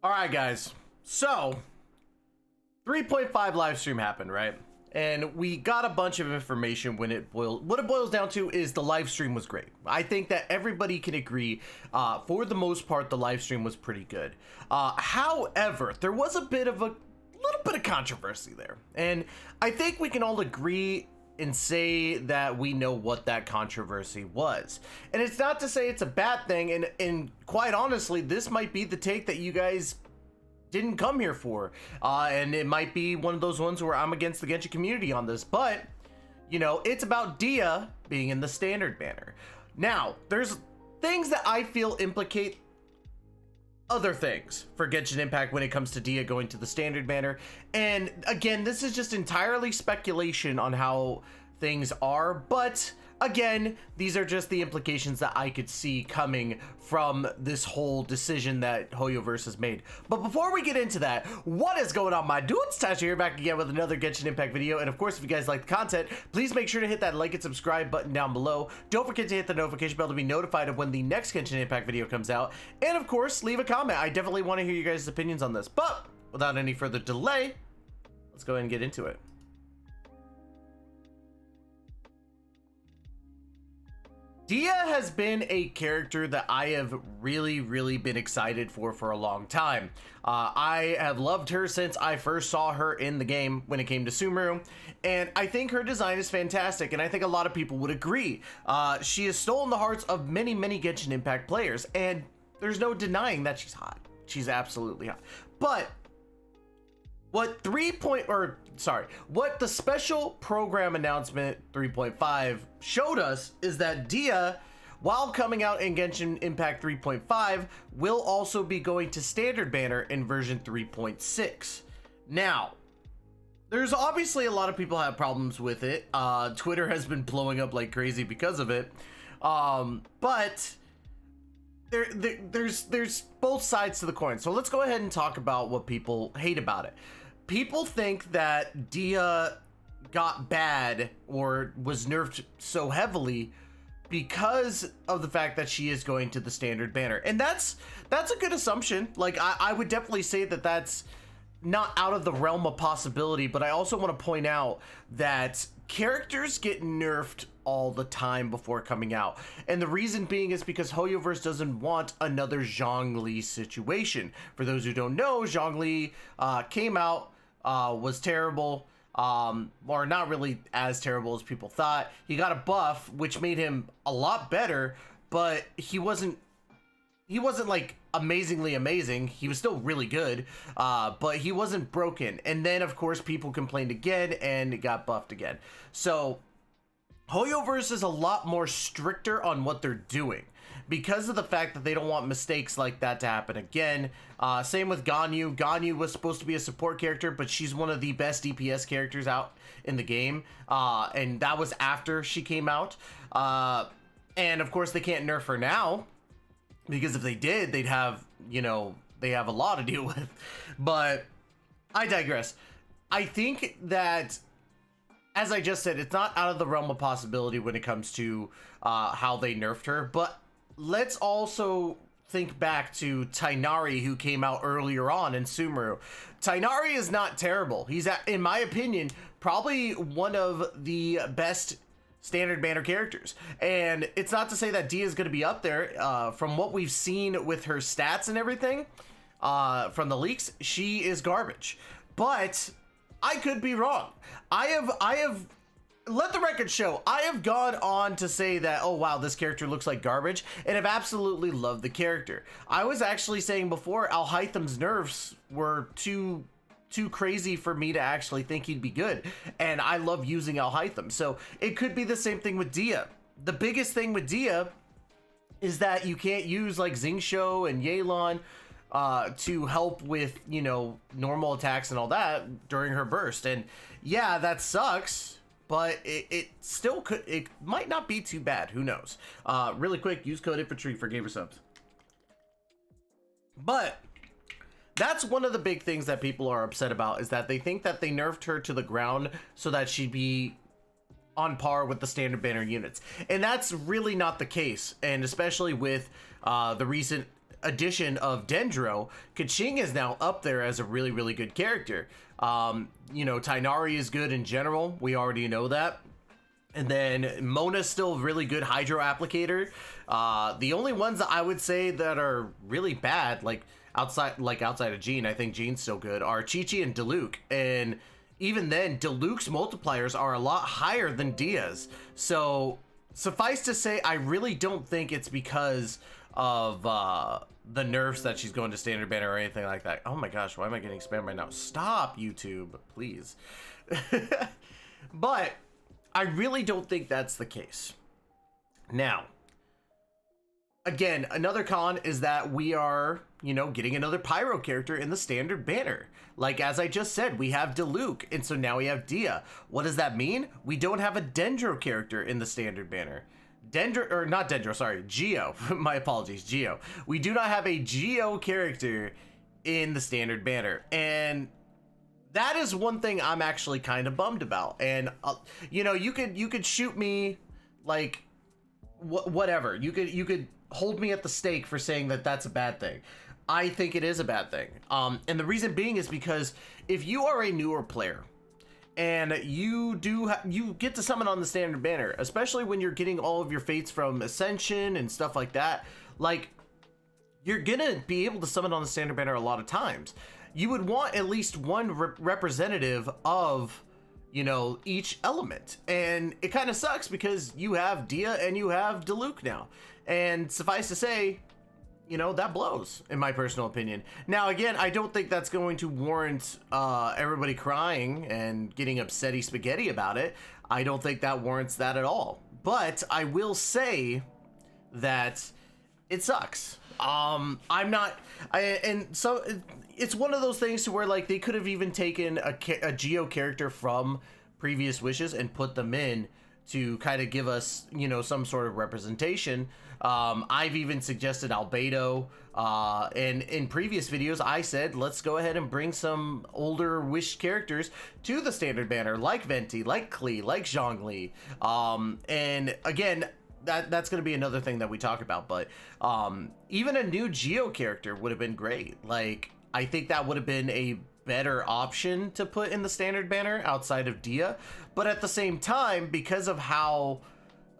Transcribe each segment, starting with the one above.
All right, guys. So 3.5 live stream happened, right? And we got a bunch of information when what it boils down to is the live stream was great. I think that everybody can agree, for the most part, the live stream was pretty good. However, there was a little bit of controversy there. And I think we can all agree and say that we know what that controversy was. And it's not to say it's a bad thing, and quite honestly, this might be the take that you guys didn't come here for, and it might be one of those ones where I'm against the Genshin community on this, but you know, it's about Dehya being in the standard banner. Now, there's things that I feel implicate other things for Genshin Impact when it comes to Dehya going to the standard banner, and again, this is just entirely speculation on how things are, but again, these are just the implications that I could see coming from this whole decision that Hoyoverse has made. But before we get into that, what is going on, my dudes? MTashed here, back again with another Genshin Impact video. And of course, if you guys like the content, please make sure to hit that like and subscribe button down below. Don't forget to hit the notification bell to be notified of when the next Genshin Impact video comes out. And of course, leave a comment. I definitely want to hear you guys' opinions on this. But without any further delay, let's go ahead and get into it. Dehya has been a character that I have really been excited for a long time. I have loved her since I first saw her in the game when it came to Sumeru, and I think her design is fantastic, and I think a lot of people would agree. She has stolen the hearts of many Genshin Impact players, and there's no denying that she's hot. She's absolutely hot. But what the special program announcement 3.5 showed us is that Dehya, while coming out in Genshin Impact 3.5, will also be going to standard banner in version 3.6. Now, there's obviously a lot of people have problems with it. Twitter has been blowing up like crazy because of it. But there's both sides to the coin. So let's go ahead and talk about what people hate about it. People think that Dehya got bad or was nerfed so heavily because of the fact that she is going to the standard banner. And that's a good assumption. Like, I would definitely say that that's not out of the realm of possibility, but I also want to point out that characters get nerfed all the time before coming out, and the reason being is because Hoyoverse doesn't want another Zhongli situation. For those who don't know, Zhongli came out, was terrible, or not really as terrible as people thought. He got a buff which made him a lot better, but he wasn't like amazingly amazing. He was still really good, but he wasn't broken. And then of course people complained again and it got buffed again. So Hoyoverse is a lot more stricter on what they're doing because of the fact that they don't want mistakes like that to happen again. Same with Ganyu. Ganyu was supposed to be a support character, but she's one of the best DPS characters out in the game, and that was after she came out. And of course they can't nerf her now, because if they did, they'd have, they have a lot to deal with. But I digress. I think that, as I just said, it's not out of the realm of possibility when it comes to how they nerfed her. But let's also think back to Tighnari, who came out earlier on in Sumeru. Tighnari is not terrible. He's, in my opinion, probably one of the best standard banner characters. And it's not to say that Dehya is going to be up there. From what we've seen with her stats and everything, from the leaks, she is garbage. But I could be wrong. I have let the record show, I have gone on to say that, oh wow, this character looks like garbage, and have absolutely loved the character. I was actually saying before, Alhaitham's nerfs were too crazy for me to actually think he'd be good, and I love using Alhaitham. So it could be the same thing with Dehya. The biggest thing with Dehya is that you can't use like Xingqiu and Yelan to help with, normal attacks and all that during her burst. And yeah, that sucks, but it still could, it might not be too bad. Who knows? Really quick, use code infantry for gamer subs. But that's one of the big things that people are upset about, is that they think that they nerfed her to the ground so that she'd be on par with the standard banner units. And that's really not the case. And especially with the recent addition of Dendro, Kaching is now up there as a really, really good character. You know, Tighnari is good in general. We already know that. And then Mona's still a really good Hydro Applicator. The only ones that I would say that are really bad, like outside of Jean, I think Jean's still good, are Chi-Chi and Diluc. And even then, Diluc's multipliers are a lot higher than Dia's. So suffice to say, I really don't think it's because of the nerfs that she's going to standard banner or anything like that. Oh my gosh, why am I getting spammed right now? Stop, YouTube, please. But I really don't think that's the case. Now, again, another con is that we are, you know, getting another Pyro character in the standard banner. Like, as I just said, we have Diluc, and so now we have Dehya. What does that mean? We don't have a Dendro character in the standard banner. Geo. My apologies, Geo. We do not have a Geo character in the standard banner. And that is one thing I'm actually kind of bummed about. And, you know, you could shoot me, like, whatever. You could hold me at the stake for saying that that's a bad thing. I think it is a bad thing. And the reason being is because if you are a newer player and you get to summon on the standard banner, especially when you're getting all of your fates from Ascension and stuff like that, like, you're gonna be able to summon on the standard banner a lot of times. You would want at least one representative of, you know, each element. And it kind of sucks because you have Dehya and you have Diluc now. And suffice to say, you know, that blows, in my personal opinion. Now, again, I don't think that's going to warrant everybody crying and getting upsetty spaghetti about it. I don't think that warrants that at all. But I will say that it sucks. It's one of those things to where, like, they could have even taken a Geo character from previous wishes and put them in to kind of give us, you know, some sort of representation. I've even suggested Albedo, and in previous videos I said let's go ahead and bring some older wish characters to the standard banner, like Venti, like Klee, like Zhongli. And again, that's going to be another thing that we talk about, but even a new Geo character would have been great. Like, I think that would have been a better option to put in the standard banner outside of Dehya. But at the same time, because of how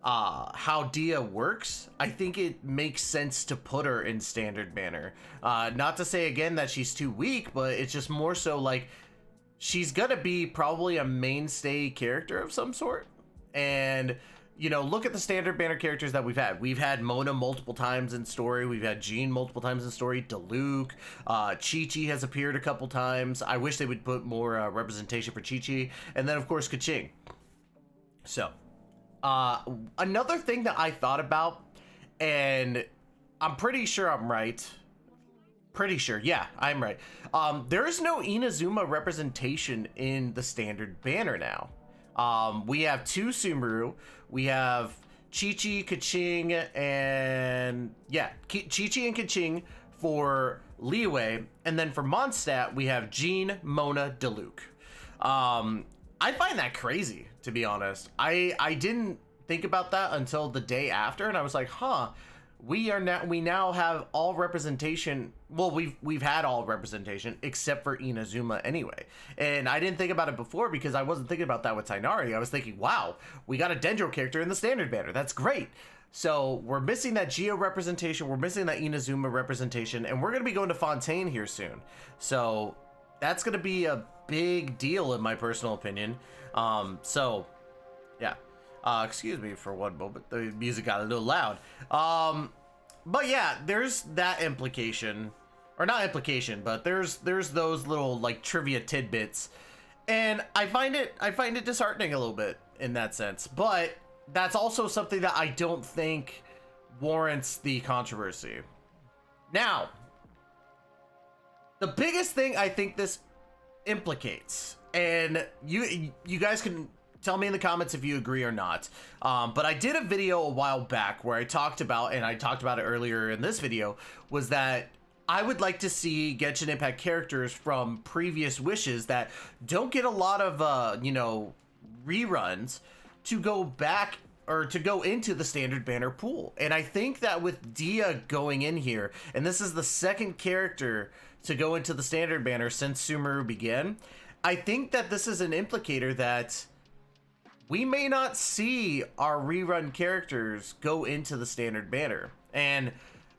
Dehya works, I think it makes sense to put her in standard banner. Not to say again that she's too weak, but it's just more so like she's gonna be probably a mainstay character of some sort. And, you know, look at the standard banner characters that we've had. We've had Mona multiple times in story. We've had Jean multiple times in story. Diluc. Chi-Chi has appeared a couple times. I wish they would put more representation for Chi-Chi. And then, of course, Kaching. So, another thing that I thought about, and I'm pretty sure I'm right. Pretty sure. Yeah, I'm right. There is no Inazuma representation in the standard banner now. We have two Sumeru. We have Chi-Chi, Kaching, and yeah, Chi-Chi and Kaching for Liyue, and then for Mondstadt we have Jean, Mona, Diluc. I find that crazy, to be honest. I didn't think about that until the day after, and I was like, huh. We now have all representation. Well, we've had all representation except for Inazuma anyway. And I didn't think about it before because I wasn't thinking about that with Tighnari. I was thinking, wow, we got a Dendro character in the standard banner. That's great. So we're missing that Geo representation. We're missing that Inazuma representation, and we're going to be going to Fontaine here soon. So that's going to be a big deal in my personal opinion. So yeah. Excuse me for one moment, the music got a little loud. But yeah, there's that implication, or not implication, but there's those little like trivia tidbits, and I find it disheartening a little bit in that sense. But that's also something that I don't think warrants the controversy. Now, the biggest thing I think this implicates, and you guys can tell me in the comments if you agree or not. But I did a video a while back where I talked about, and I talked about it earlier in this video, was that I would like to see Genshin Impact characters from previous wishes that don't get a lot of, you know, reruns to go back or to go into the standard banner pool. And I think that with Dehya going in here, and this is the second character to go into the standard banner since Sumeru began, I think that this is an implicator that we may not see our rerun characters go into the standard banner. And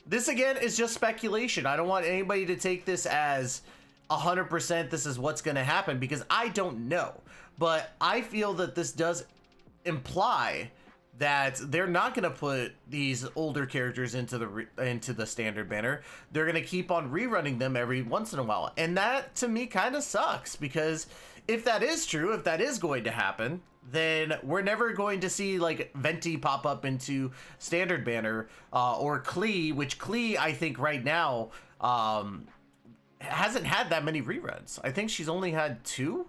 this again is just speculation. I don't want anybody to take this as 100% this is what's going to happen, because I don't know. But I feel that this does imply that they're not going to put these older characters into the standard banner. They're going to keep on rerunning them every once in a while. And that to me kind of sucks, because if that is true, if that is going to happen, then we're never going to see like Venti pop up into standard banner, or Klee, which Klee I think right now hasn't had that many reruns. I think she's only had 2,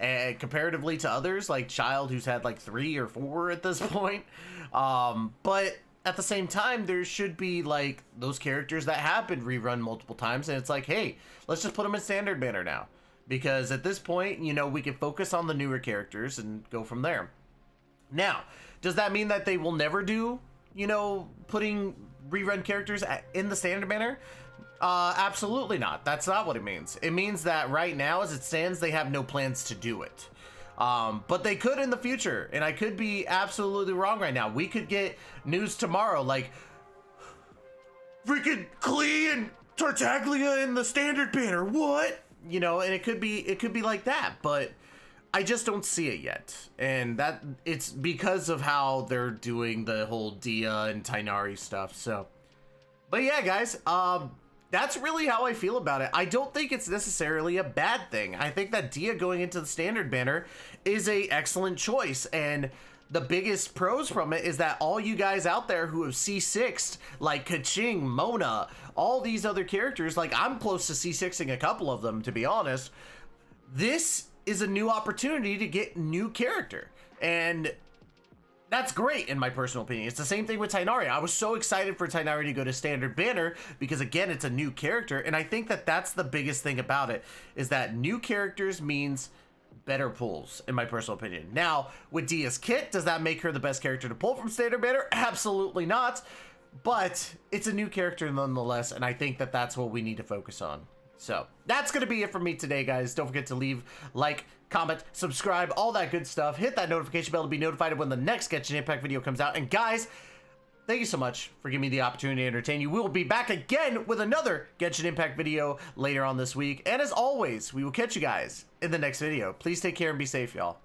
and comparatively to others like Child, who's had like 3 or 4 at this point. But at the same time, there should be like those characters that have been rerun multiple times, and it's like, hey, let's just put them in standard banner now. Because at this point, you know, we can focus on the newer characters and go from there. Now, does that mean that they will never do, you know, putting rerun characters in the standard banner? Absolutely not. That's not what it means. It means that right now, as it stands, they have no plans to do it. But they could in the future, and I could be absolutely wrong right now. We could get news tomorrow, like, freaking Klee and Tartaglia in the standard banner, what? You know, and it could be like that, but I just don't see it yet. And that it's because of how they're doing the whole Dehya and Tighnari stuff. So, but yeah, guys, that's really how I feel about it. I don't think it's necessarily a bad thing. I think that Dehya going into the standard banner is a excellent choice, and the biggest pros from it is that all you guys out there who have C6'd, like Kaching, Mona, all these other characters, like I'm close to C6ing a couple of them, to be honest. This is a new opportunity to get new character, and that's great in my personal opinion. It's the same thing with Tighnari. I was so excited for Tighnari to go to standard banner because, again, it's a new character, and I think that that's the biggest thing about it, is that new characters means better pulls, in my personal opinion. Now, with Dehya's kit, does that make her the best character to pull from standard banner? Absolutely not. But it's a new character nonetheless, and I think that that's what we need to focus on. So that's going to be it for me today, guys. Don't forget to leave, like, comment, subscribe, all that good stuff. Hit that notification bell to be notified when the next Genshin Impact video comes out. And guys, thank you so much for giving me the opportunity to entertain you. We will be back again with another Genshin Impact video later on this week. And as always, we will catch you guys in the next video. Please take care and be safe, y'all.